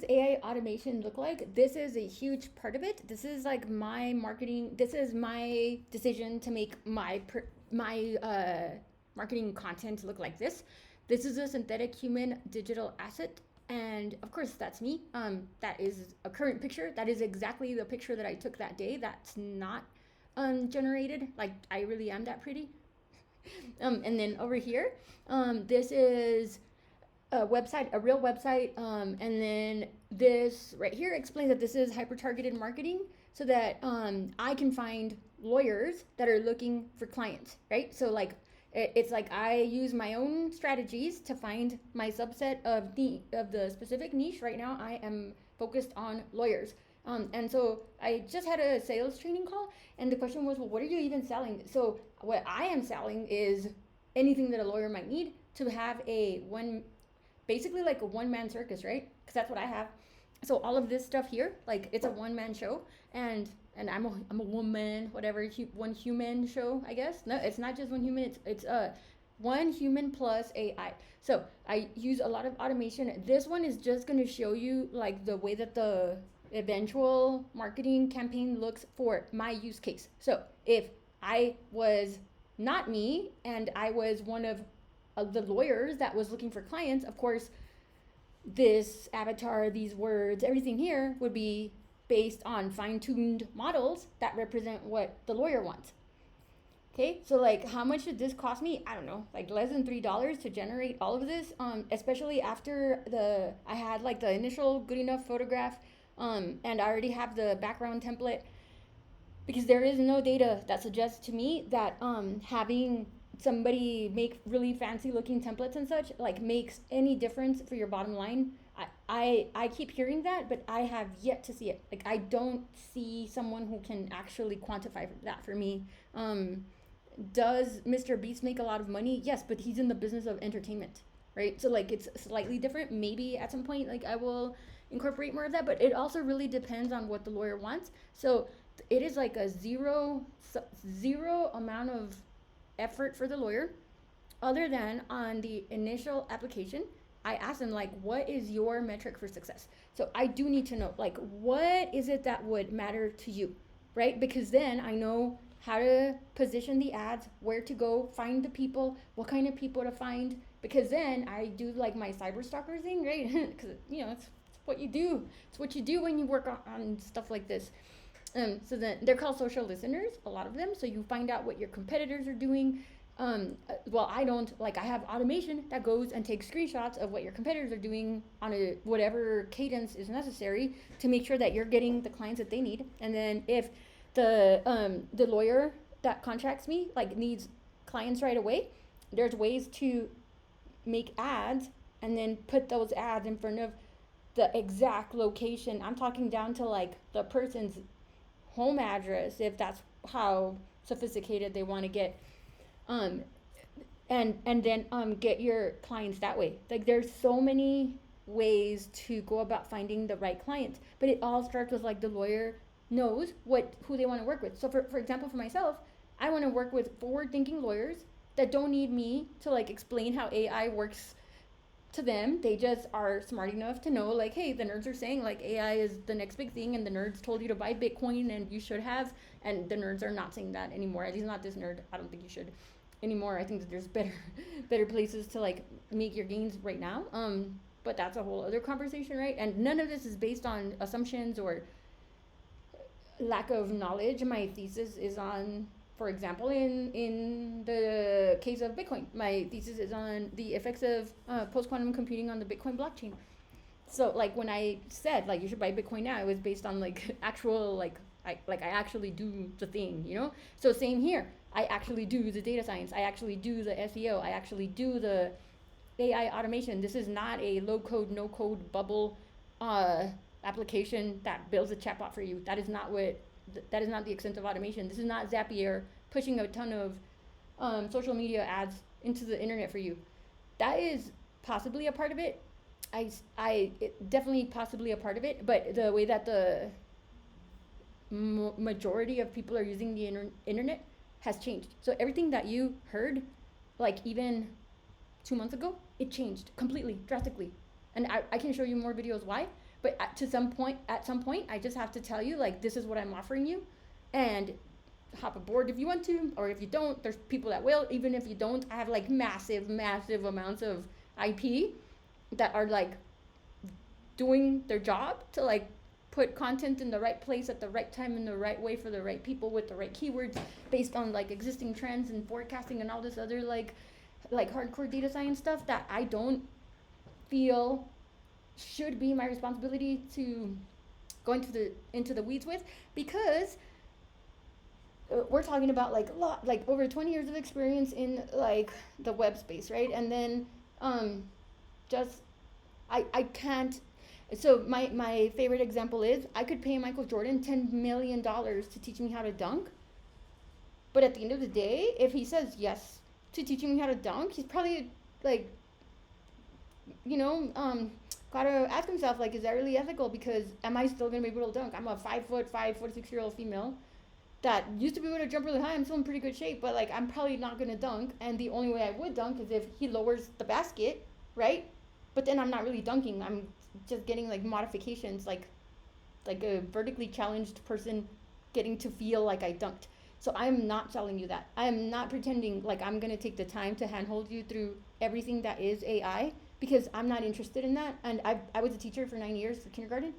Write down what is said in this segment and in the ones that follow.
AI automation look like? This is a huge part of it. This is like my marketing. This is my decision to make my marketing content look like this. This is a synthetic human digital asset, and of course that's me. That is a current picture. That is exactly the picture that I took that day. That's not generated. Like, I really am that pretty. And then over here, this is a website, a real website, and then this right here explains that this is hyper-targeted marketing, so that I can find lawyers that are looking for clients, right? So like, it's like I use my own strategies to find my subset of the specific niche. Right now I am focused on lawyers. And so I just had a sales training call, and the question was, well, what are you even selling? So what I am selling is anything that a lawyer might need to have basically like a one-man circus, right? Because that's what I have. So all of this stuff here, like, it's a one-man show, and I'm a woman, whatever, one human show, I guess. No, it's not just one human. It's one human plus AI. So I use a lot of automation. This one is just going to show you like the way that the eventual marketing campaign looks for my use case. So if I was not me and I was one of the lawyers that was looking for clients, of course, this avatar, these words, everything here would be based on fine-tuned models that represent what the lawyer wants. Okay, so like, how much did this cost me? I don't know, like less than $3 to generate all of this. Especially after I had like the initial good enough photograph, and I already have the background template, because there is no data that suggests to me that having somebody make really fancy looking templates and such like makes any difference for your bottom line. I keep hearing that, but I have yet to see it. Like, I don't see someone who can actually quantify that for me. Does Mr. Beast make a lot of money? Yes, but he's in the business of entertainment, right? So like, it's slightly different. Maybe at some point, like, I will incorporate more of that, but it also really depends on what the lawyer wants. So it is like a zero amount of effort for the lawyer, other than on the initial application I asked them, like, what is your metric for success? So I do need to know, like, what is it that would matter to you, right? Because then I know how to position the ads, where to go, find the people, what kind of people to find, because then I do like my cyber stalker thing, right? Because it's what you do. It's what you do when you work on stuff like this. So then they're called social listeners, a lot of them. So you find out what your competitors are doing. Well, I don't, like, I have automation that goes and takes screenshots of what your competitors are doing on whatever cadence is necessary to make sure that you're getting the clients that they need. And then if the lawyer that contracts me like needs clients right away, there's ways to make ads and then put those ads in front of the exact location. I'm talking down to like the person's home address, if that's how sophisticated they want to get, and then get your clients that way. Like, there's so many ways to go about finding the right clients, but it all starts with, like, the lawyer knows who they want to work with. So for example, for myself, I want to work with forward thinking lawyers that don't need me to like explain how AI works to them. They just are smart enough to know, like, hey, the nerds are saying like AI is the next big thing, and the nerds told you to buy Bitcoin and you should have, and the nerds are not saying that anymore. At least not this nerd. I don't think you should anymore. I think that there's better places to like make your gains right now. But that's a whole other conversation, right? And none of this is based on assumptions or lack of knowledge. My thesis is on, for example, in the case of Bitcoin, my thesis is on the effects of post-quantum computing on the Bitcoin blockchain. So like, when I said like you should buy Bitcoin now, it was based on like actual I actually do the thing, So same here. I actually do the data science. I actually do the SEO. I actually do the AI automation. This is not a low code, no code bubble application that builds a chatbot for you. That is not the extent of automation. This is not Zapier pushing a ton of social media ads into the internet for you. That is possibly a part of it. Definitely possibly a part of it, but the way that the majority of people are using the internet has changed. So everything that you heard, like even 2 months ago, it changed completely, drastically. And I can show you more videos why, But at some point, I just have to tell you, like, this is what I'm offering you, and hop aboard if you want to, or if you don't, there's people that will. Even if you don't, I have like massive, massive amounts of IP that are like doing their job to like put content in the right place at the right time in the right way for the right people with the right keywords based on like existing trends and forecasting and all this other like hardcore data science stuff that I don't feel should be my responsibility to go into the weeds with, because we're talking about like over 20 years of experience in like the web space, right? And then just I can't. So my favorite example is I could pay Michael Jordan $10 million to teach me how to dunk, but at the end of the day, if he says yes to teaching me how to dunk, he's probably like, gotta ask himself, like, is that really ethical? Because am I still gonna be able to dunk? I'm a 5'5", 46-year-old female that used to be able to jump really high. I'm still in pretty good shape, but like I'm probably not gonna dunk. And the only way I would dunk is if he lowers the basket, right? But then I'm not really dunking. I'm just getting like modifications, like a vertically challenged person getting to feel like I dunked. So I'm not telling you that. I'm not pretending like I'm gonna take the time to handhold you through everything that is AI, because I'm not interested in that. And I was a teacher for 9 years for kindergarten.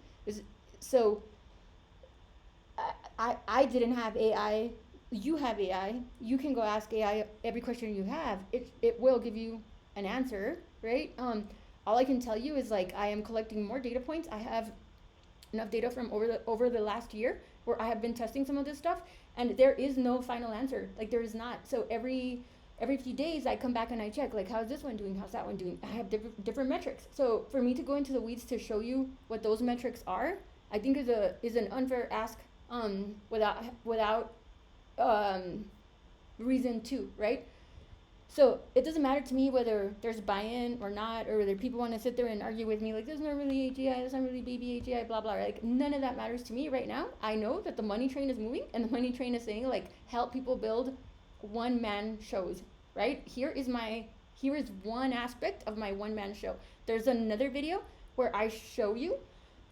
So I didn't have AI. You have AI. You can go ask AI every question you have. It will give you an answer, right? All I can tell you is like I am collecting more data points. I have enough data from over the last year where I have been testing some of this stuff, and there is no final answer. Like there is not. So every few days I come back and I check, like, how's this one doing? How's that one doing? I have different metrics. So for me to go into the weeds to show you what those metrics are, I think is an unfair ask, without reason to, right? So it doesn't matter to me whether there's buy-in or not, or whether people want to sit there and argue with me like, this is not really AGI, this is not really baby AGI, blah, blah. Like, none of that matters to me right now. I know that the money train is moving, and the money train is saying, like, help people build one-man shows, right? Here is one aspect of my one-man show. There's another video where I show you,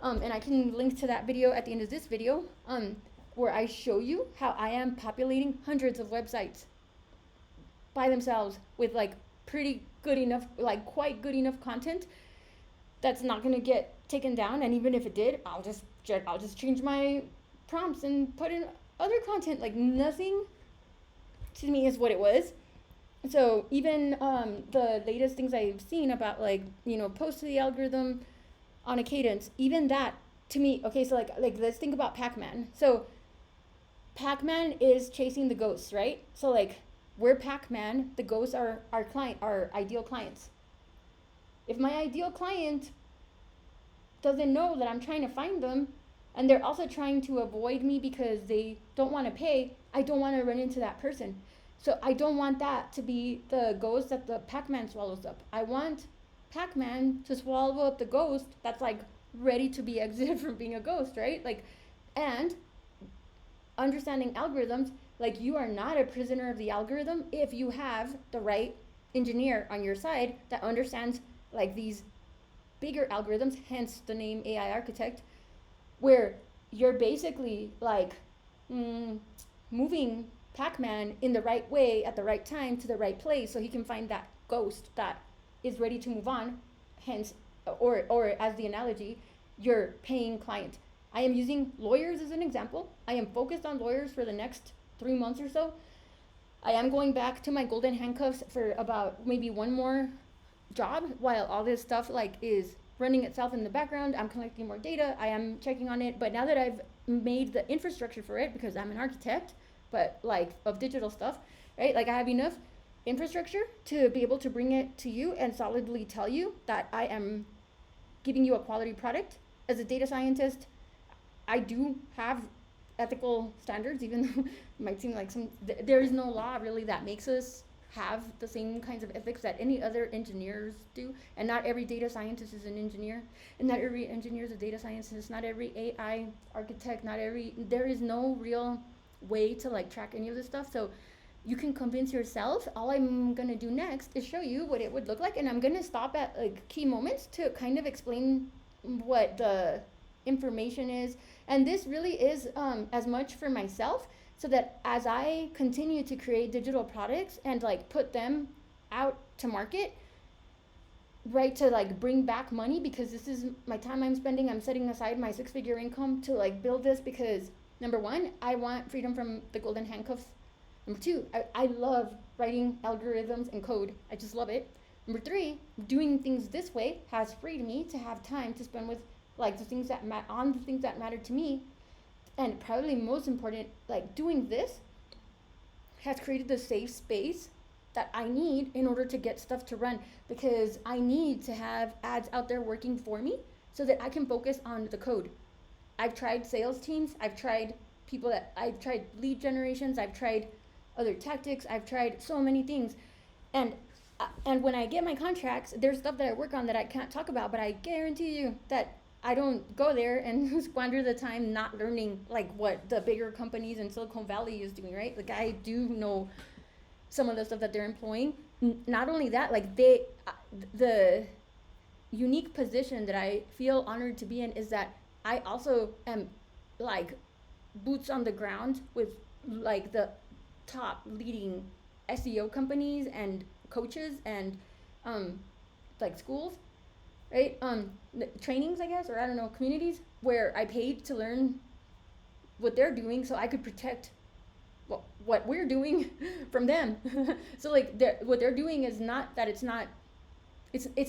and I can link to that video at the end of this video, where I show you how I am populating hundreds of websites by themselves with like pretty good enough, like quite good enough content that's not gonna get taken down. And even if it did, I'll just change my prompts and put in other content. Like nothing to me is what it was. So even the latest things I've seen about like, post to the algorithm on a cadence, even that to me, okay, so like let's think about Pac-Man. So Pac-Man is chasing the ghosts, right? So like we're Pac-Man, the ghosts are our ideal clients. If my ideal client doesn't know that I'm trying to find them, and they're also trying to avoid me because they don't want to pay, I don't want to run into that person. So I don't want that to be the ghost that the Pac-Man swallows up. I want Pac-Man to swallow up the ghost that's like ready to be exited from being a ghost, right? Like, and understanding algorithms, like you are not a prisoner of the algorithm if you have the right engineer on your side that understands like these bigger algorithms, hence the name AI architect, where you're basically like moving Pac-Man in the right way at the right time to the right place so he can find that ghost that is ready to move on. Hence, or as the analogy, your paying client. I am using lawyers as an example. I am focused on lawyers for the next 3 months or so. I am going back to my golden handcuffs for about maybe one more job while all this stuff like is running itself in the background. I'm collecting more data. I am checking on it. But now that I've made the infrastructure for it, because I'm an architect, but like of digital stuff, right? Like I have enough infrastructure to be able to bring it to you and solidly tell you that I am giving you a quality product. As a data scientist, I do have ethical standards, even though it might seem like there is no law really that makes us have the same kinds of ethics that any other engineers do. And not every data scientist is an engineer, and not every engineer is a data scientist, not every AI architect, there is no real way to like track any of this stuff. So you can convince yourself. All I'm gonna do next is show you what it would look like, and I'm gonna stop at like key moments to kind of explain what the information is. And this really is as much for myself, so that as I continue to create digital products and like put them out to market, right, to like bring back money, because this is my time I'm spending. I'm setting aside my 6-figure income to like build this, because number one, I want freedom from the golden handcuffs. Number two, I love writing algorithms and code. I just love it. Number three, doing things this way has freed me to have time to spend with like the things that on the things that matter to me. And probably most important, like doing this has created the safe space that I need in order to get stuff to run, because I need to have ads out there working for me so that I can focus on the code. I've tried sales teams, I've tried lead generations, I've tried other tactics, I've tried so many things. And when I get my contracts, there's stuff that I work on that I can't talk about, but I guarantee you that I don't go there and squander the time not learning like what the bigger companies in Silicon Valley is doing, right? Like I do know some of the stuff that they're employing. Not only that, like the unique position that I feel honored to be in is that I also am like boots on the ground with like the top leading SEO companies and coaches and like schools, right? Trainings, I guess, or I don't know, communities where I paid to learn what they're doing so I could protect what we're doing from them. So like what they're doing is not that it's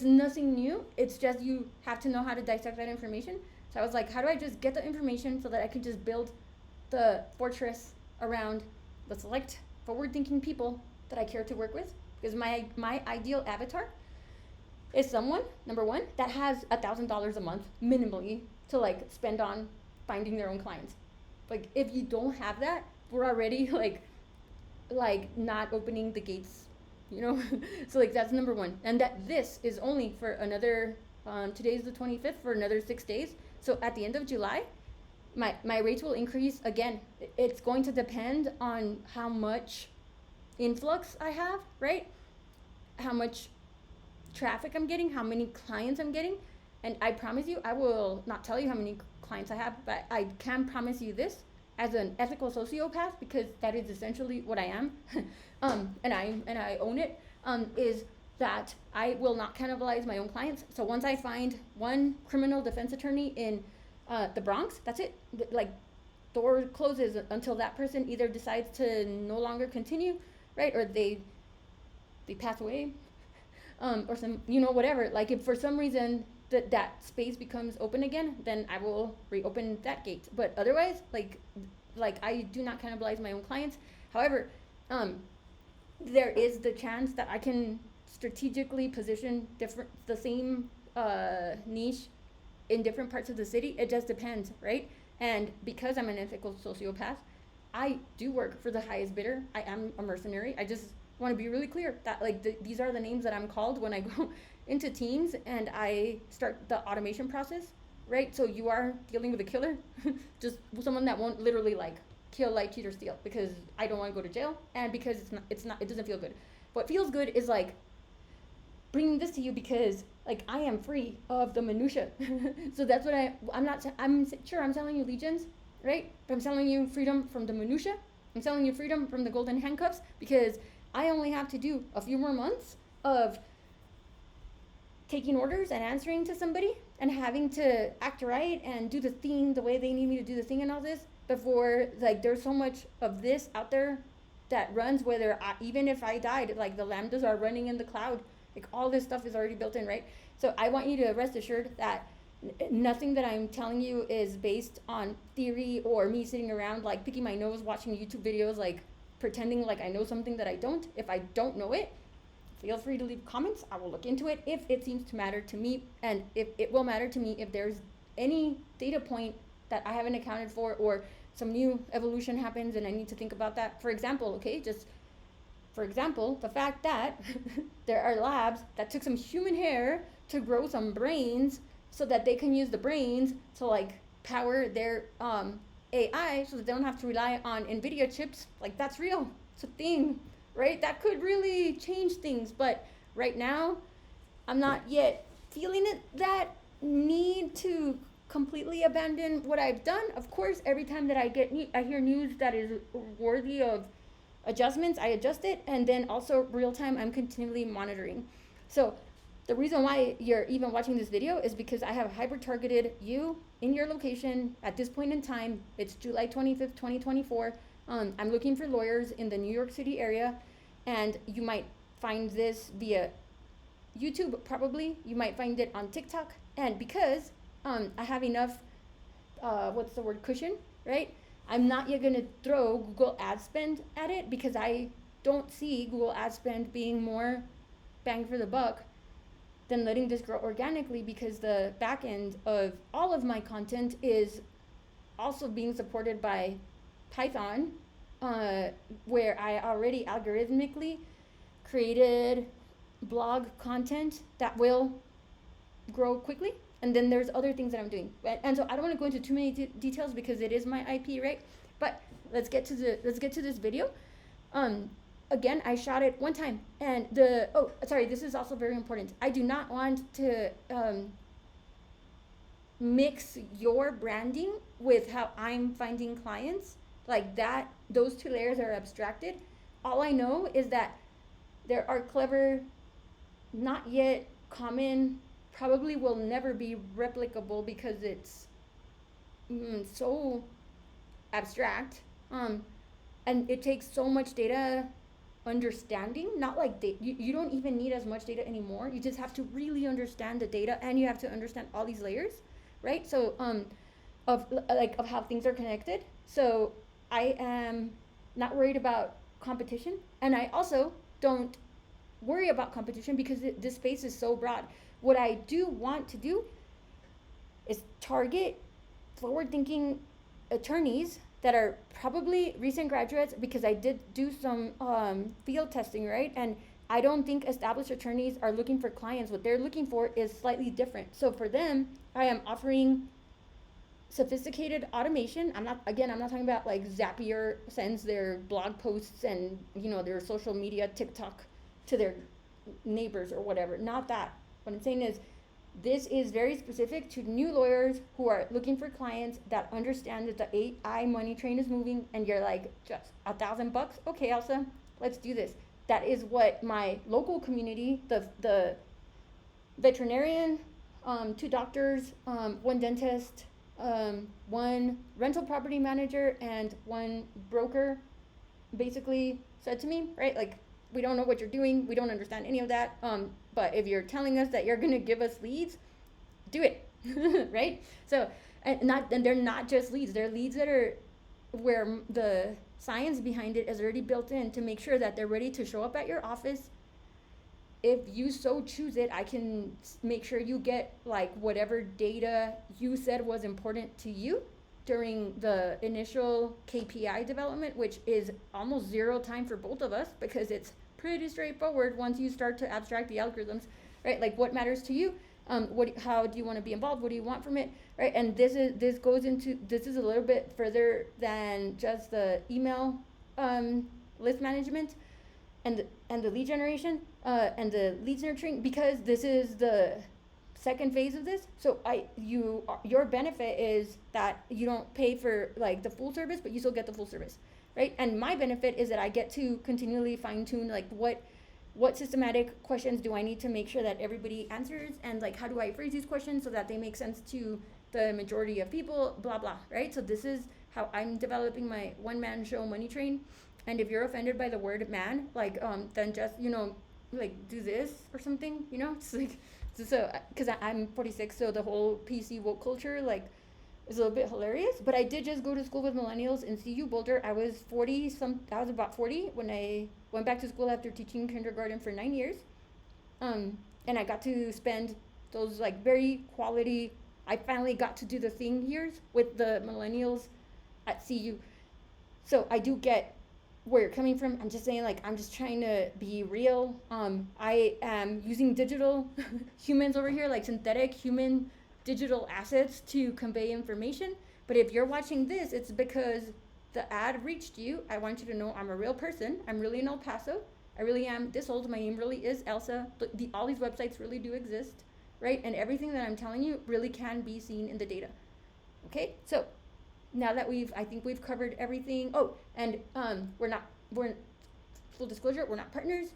nothing new. It's just you have to know how to dissect that information. So I was like, how do I just get the information so that I can just build the fortress around the select forward-thinking people that I care to work with? Because my ideal avatar is someone, number one, that has $1,000 a month minimally to like spend on finding their own clients. Like if you don't have that, we're already like not opening the gates, you know? So like that's number one. And that this is only for another, today's the 25th, for another 6 days. So at the end of July, my rates will increase again. It's going to depend on how much influx I have, right? How much traffic I'm getting, how many clients I'm getting. And I promise you, I will not tell you how many clients I have, but I can promise you this as an ethical sociopath, because that is essentially what I am, and I own it, is that I will not cannibalize my own clients. So once I find one criminal defense attorney in the Bronx, that's it. Like, door closes until that person either decides to no longer continue, right, or they pass away, or some, you know, whatever. Like if for some reason that space becomes open again, then I will reopen that gate. But otherwise, like I do not cannibalize my own clients. However, there is the chance that I can strategically position the same niche in different parts of the city. It just depends, right? And because I'm an ethical sociopath, I do work for the highest bidder. I am a mercenary. I just want to be really clear that like these are the names that I'm called when I go into teams and I start the automation process, right? So you are dealing with a killer, just someone that won't literally like kill, lie, cheat, or steal, because I don't want to go to jail, and because it doesn't feel good. What feels good is like bringing this to you, because like I am free of the minutia. So that's what I'm sure I'm selling you legions, right? But I'm selling you freedom from the minutia. I'm selling you freedom from the golden handcuffs, because I only have to do a few more months of taking orders and answering to somebody and having to act right and do the thing the way they need me to do the thing and all this, before like there's so much of this out there that runs, whether even if I died, like the lambdas are running in the cloud, like all this stuff is already built in, right? So I want you to rest assured that nothing that I'm telling you is based on theory or me sitting around like picking my nose watching YouTube videos, like pretending like I know something that I don't. If I don't know it, feel free to leave comments. I will look into it if it seems to matter to me, and if it will matter to me if there's any data point that I haven't accounted for, or some new evolution happens and I need to think about that. For example, the fact that there are labs that took some human hair to grow some brains so that they can use the brains to like power their AI, so that they don't have to rely on NVIDIA chips. Like that's real. It's a thing. Right? That could really change things, but right now, I'm not yet feeling it that need to completely abandon what I've done. Of course, every time that I hear news that is worthy of adjustments, I adjust it, and then also real time, I'm continually monitoring. So the reason why you're even watching this video is because I have hyper targeted you in your location at this point in time. It's July 25th, 2024. I'm looking for lawyers in the New York City area, and you might find this via YouTube, probably. You might find it on TikTok. And because I have enough, what's the word, cushion, right? I'm not yet gonna throw Google ad spend at it because I don't see Google ad spend being more bang for the buck than letting this grow organically, because the back end of all of my content is also being supported by Python, where I already algorithmically created blog content that will grow quickly. And then there's other things that I'm doing, and so I don't want to go into too many details because it is my IP, right? But let's get to this video. Again, I shot it one time, and this is also very important. I do not want to mix your branding with how I'm finding clients, like that. Those two layers are abstracted. All I know is that there are clever, not yet common, probably will never be replicable because it's so abstract, and it takes so much data understanding. Not like you don't even need as much data anymore. You just have to really understand the data, and you have to understand all these layers, right? So of how things are connected. So I am not worried about competition, and I also don't worry about competition because this space is so broad. What I do want to do is target forward-thinking attorneys that are probably recent graduates, because I did do some field testing, right? And I don't think established attorneys are looking for clients. What they're looking for is slightly different. So for them, I am offering sophisticated automation. I'm not talking about like Zapier sends their blog posts and their social media TikTok to their neighbors or whatever. Not that. What I'm saying is, this is very specific to new lawyers who are looking for clients that understand that the AI money train is moving, and you're like, just $1,000? Okay, Elsa, let's do this. That is what my local community, the veterinarian, 2 doctors, 1 dentist, 1 rental property manager, and 1 broker basically said to me, right? Like, we don't know what you're doing. We don't understand any of that. But if you're telling us that you're going to give us leads, do it, right? So, and they're not just leads. They're leads that are where the science behind it is already built in to make sure that they're ready to show up at your office. If you so choose it, I can make sure you get like whatever data you said was important to you during the initial KPI development, which is almost 0 time for both of us because it's pretty straightforward once you start to abstract the algorithms, right? Like, what matters to you? How do you want to be involved? What do you want from it, right? And this is a little bit further than just the email list management and the lead generation and the leads nurturing, because this is the second phase of this. So your benefit is that you don't pay for like the full service, but you still get the full service, right? And my benefit is that I get to continually fine tune like what systematic questions do I need to make sure that everybody answers, and like how do I phrase these questions so that they make sense to the majority of people, blah blah, right? So this is how I'm developing my one-man show money train. And if you're offended by the word man, like then just like do this or something, it's like, so because I'm 46, so the whole PC woke culture like is a little bit hilarious. But I did just go to school with millennials in CU Boulder. I was about 40 when I went back to school after teaching kindergarten for 9 years, and I got to spend those like very quality, I finally got to do the thing years with the millennials at CU. So I do get where you're coming from. I'm just saying, like, I'm just trying to be real. I am using digital humans over here, like synthetic human digital assets to convey information. But if you're watching this, it's because the ad reached you. I want you to know I'm a real person. I'm really in El Paso. I really am this old. My name really is Elsa. All these websites really do exist. right? And everything that I'm telling you really can be seen in the data. Okay, so now that I think we've covered everything. Oh, and we're full disclosure, we're not partners.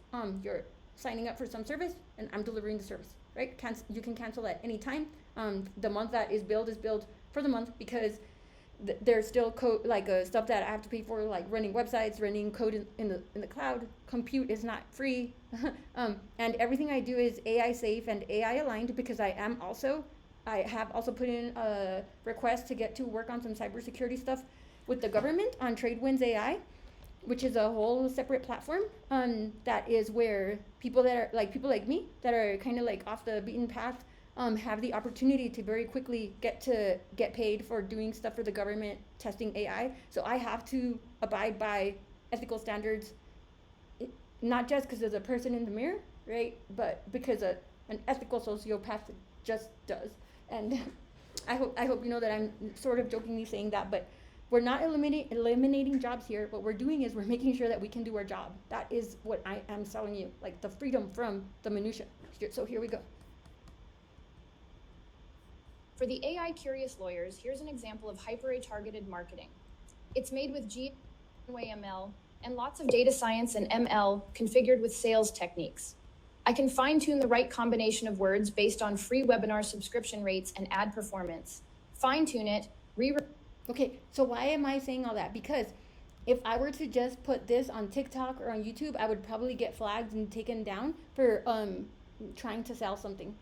You're signing up for some service, and I'm delivering the service, right? You can cancel at any time. The month that is billed for the month, because there's still code, like stuff that I have to pay for, like running websites, running code in the cloud. Compute is not free, and everything I do is AI safe and AI aligned, because I have also put in a request to get to work on some cybersecurity stuff with the government on Tradewinds AI, which is a whole separate platform. That is where people like me that are kind of like off the beaten path have the opportunity to very quickly get paid for doing stuff for the government testing AI. So I have to abide by ethical standards, not just because there's a person in the mirror, right? But because an ethical sociopath just does. And I hope you know that I'm sort of jokingly saying that, but we're not eliminating jobs here. What we're doing is we're making sure that we can do our job. That is what I am selling you, like the freedom from the minutia. So here we go. For the AI curious lawyers, here's an example of hyper-targeted marketing. It's made with GML and lots of data science and ML configured with sales techniques. I can fine-tune the right combination of words based on free webinar subscription rates and ad performance. Fine-tune it, Okay, so why am I saying all that? Because if I were to just put this on TikTok or on YouTube, I would probably get flagged and taken down for trying to sell something.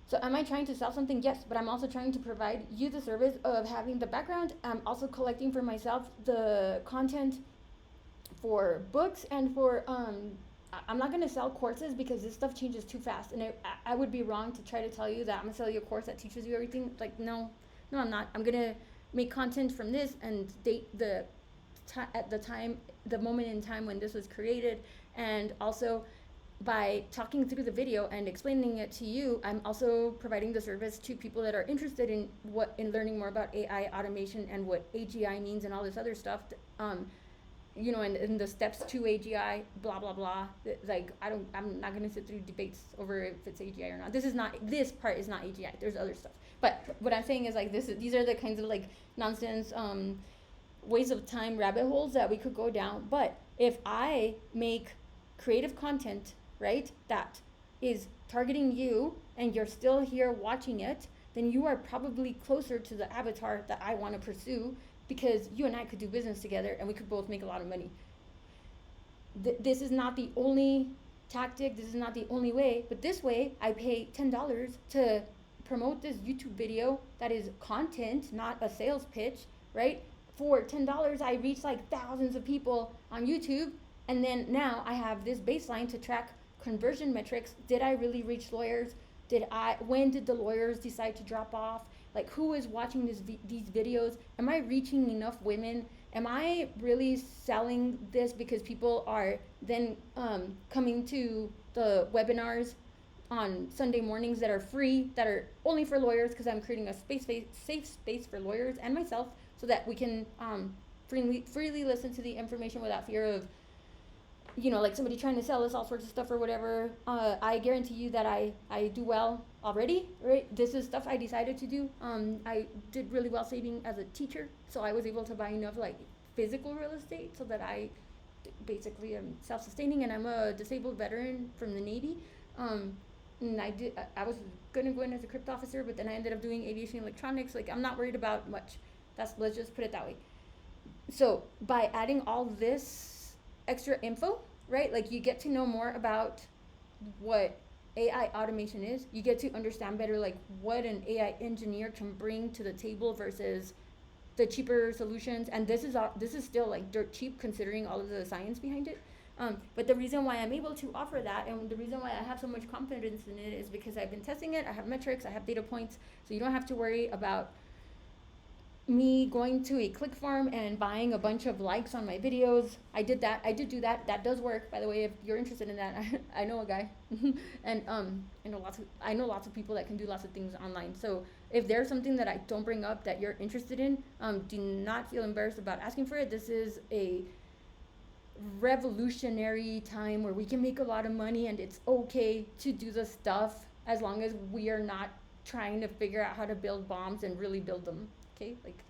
So am I trying to sell something? Yes, but I'm also trying to provide you the service of having the background. I'm also collecting for myself the content for books and for I'm not gonna sell courses because this stuff changes too fast, and I would be wrong to try to tell you that I'm gonna sell you a course that teaches you everything. Like no, I'm not. I'm gonna make content from this and date the moment in time when this was created, and also by talking through the video and explaining it to you, I'm also providing the service to people that are interested in learning more about AI automation and what AGI means and all this other stuff. And the steps to AGI, blah blah blah. Like I'm not gonna sit through debates over if it's AGI or not. This part is not AGI. There's other stuff. But what I'm saying is like these are the kinds of like nonsense waste of time rabbit holes that we could go down. But if I make creative content, right, that is targeting you and you're still here watching it, then you are probably closer to the avatar that I want to pursue, because you and I could do business together and we could both make a lot of money. This is not the only tactic, this is not the only way, but this way I pay $10 to promote this YouTube video that is content, not a sales pitch, right? For $10 I reach like thousands of people on YouTube, and then now I have this baseline to track conversion metrics. Did I really reach lawyers? When did the lawyers decide to drop off? Like, who is watching these videos? Am I reaching enough women? Am I really selling this because people are then coming to the webinars on Sunday mornings that are free, that are only for lawyers, because I'm creating a safe space for lawyers and myself, so that we can freely listen to the information without fear of, like somebody trying to sell us all sorts of stuff or whatever. I guarantee you that I do well already, right? This is stuff I decided to do. I did really well saving as a teacher, so I was able to buy enough like physical real estate so that I basically am self-sustaining, and I'm a disabled veteran from the Navy. And I was gonna go in as a crypt officer, but then I ended up doing aviation electronics. Like, I'm not worried about much. Let's just put it that way. So by adding all this extra info, right, like you get to know more about what AI automation is. You get to understand better like what an AI engineer can bring to the table versus the cheaper solutions. And this is still like dirt cheap considering all of the science behind it. But the reason why I'm able to offer that, and the reason why I have so much confidence in it, is because I've been testing it. I have metrics, I have data points, so you don't have to worry about me going to a click farm and buying a bunch of likes on my videos. I did do that. That does work, by the way. If you're interested in that, I know a guy, and I know lots of people that can do lots of things online. So if there's something that I don't bring up that you're interested in, do not feel embarrassed about asking for it. This is a revolutionary time where we can make a lot of money, and it's okay to do the stuff as long as we are not trying to figure out how to build bombs and really build them. Okay, like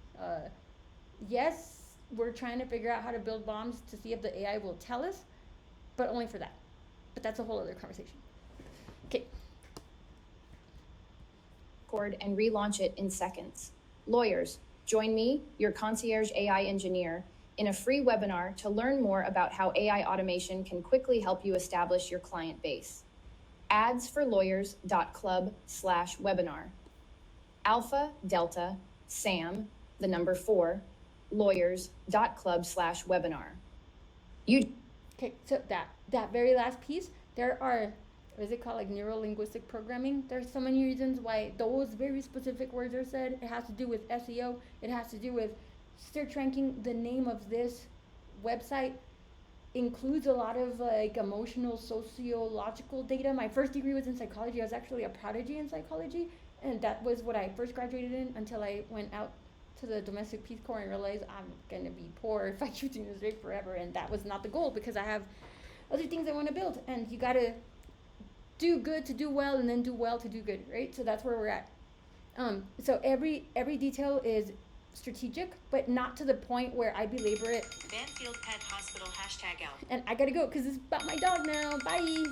yes, we're trying to figure out how to build bombs to see if the AI will tell us, but only for that. But that's a whole other conversation. Okay. And relaunch it in seconds. Lawyers, join me, your concierge AI engineer, in a free webinar to learn more about how AI automation can quickly help you establish your client base. adsforlawyers.club/webinar. Alpha Delta Sam, the number 4, lawyers.club/webinar. Okay, so that very last piece, there are, what is it called, like neuro-linguistic programming? There's so many reasons why those very specific words are said. It has to do with SEO. It has to do with search ranking. The name of this website includes a lot of like emotional, sociological data. My first degree was in psychology. I was actually a prodigy in psychology, and that was what I first graduated in until I went out to the domestic Peace Corps and realized I'm gonna be poor if I keep doing this right forever, and that was not the goal because I have other things I want to build, and you gotta do good to do well, and then do well to do good, right? So that's where we're at. So every detail is strategic, but not to the point where I belabor it. Banfield Pet Hospital #out. And I gotta go because it's about my dog now. Bye.